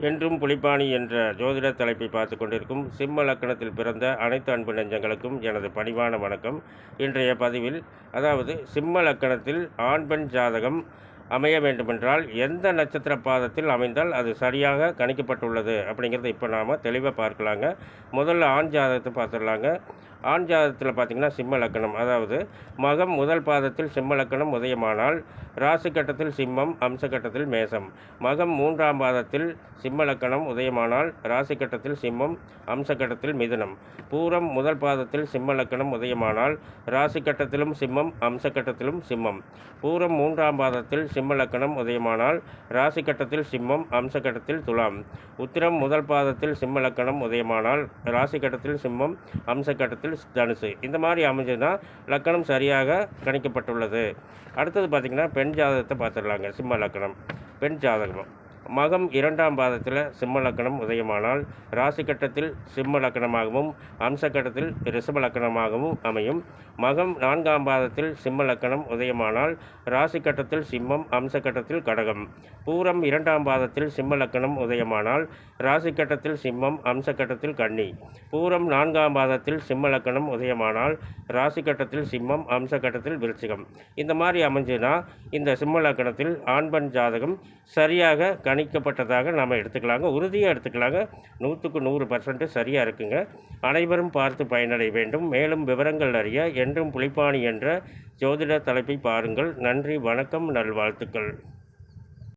என்றும் புலிப்பாணி என்ற ஜோதிட தலைப்பை பார்த்து கொண்டிருக்கும் சிம்ம லக்கணத்தில் பிறந்த அனைத்து அன்பு நெஞ்சங்களுக்கும் எனது பணிவான வணக்கம். இன்றைய பதிவில் சிம்ம லக்கணத்தில் ஆண் பெண் ஜாதகம் அமைய வேண்டுமென்றால் எந்த நட்சத்திர பாதத்தில் அமைந்தால் அது சரியாக கணிக்கப்பட்டுள்ளது அப்படிங்கிறத இப்போ நாம் தெளிவாக பார்க்கலாங்க. முதல்ல ஆண் ஜாதகத்தை பார்த்துடலாங்க. ஆண் ஜாதகத்தில் பார்த்திங்கன்னா சிம்ம லக்கணம், மகம் முதல் பாதத்தில் சிம்ம லக்கணம் உதயமானால் ராசி கட்டத்தில் சிம்மம், அம்ச கட்டத்தில் மேசம். மகம் மூன்றாம் பாதத்தில் சிம்ம லக்கணம் உதயமானால் ராசி கட்டத்தில் சிம்மம், அம்ச கட்டத்தில் மிதுனம். பூரம் முதல் பாதத்தில் சிம்ம லக்கணம் உதயமானால் ராசி கட்டத்திலும் சிம்மம், அம்ச கட்டத்திலும் சிம்மம். பூரம் மூன்றாம் பாதத்தில் சிம்ம லக்கணம் உதயமானால் ராசி கட்டத்தில் சிம்மம், அம்ச கட்டத்தில் துலாம். உத்திரம் முதல் பாதத்தில் சிம்ம லக்கணம் உதயமானால் ராசி கட்டத்தில் சிம்மம், அம்ச கட்டத்தில் தனுசு. இந்த மாதிரி அமைஞ்சதுன்னா லக்கணம் சரியாக கணிக்கப்பட்டுள்ளது. அடுத்தது பார்த்திங்கன்னா பெண் ஜாதகத்தை பார்த்துடலாங்க. சிம்ம லக்கணம் பெண் ஜாதகம். மகம் இரண்டாம் பாதத்தில் சிம்ம லக்கணம் உதயமானால் ராசி கட்டத்தில் சிம்ம லக்கணமாகவும் அம்ச கட்டத்தில் ரிஷப லக்கணமாகவும் அமையும். மகம் நான்காம் பாதத்தில் சிம்ம லக்கணம் உதயமானால் ராசி கட்டத்தில் சிம்மம், அம்ச கட்டத்தில் கடகம். பூரம் இரண்டாம் பாதத்தில் சிம்ம லக்கணம் உதயமானால் ராசி கட்டத்தில் சிம்மம், அம்ச கட்டத்தில் கன்னி. பூரம் நான்காம் பாதத்தில் சிம்ம லக்கணம் உதயமானால் ராசி கட்டத்தில் சிம்மம், அம்ச கட்டத்தில் விருச்சிகம். இந்த மாதிரி அமைஞ்சுன்னா இந்த சிம்ம லக்கணத்தில் ஆண் பெண் ஜாதகம் சரியாக கணிக்கப்பட்டதாக நாம் எடுத்துக்கலாங்க. உறுதியாக எடுத்துக்கலாங்க. 100க்கு 100% சரியாக இருக்குங்க. அனைவரும் பார்த்து பயனடைய வேண்டும். மேலும் விவரங்கள் அறிய என்றும் புலிப்பாணி என்ற ஜோதிட தலைப்பை பாருங்கள். நன்றி, வணக்கம், நல்வாழ்த்துக்கள்.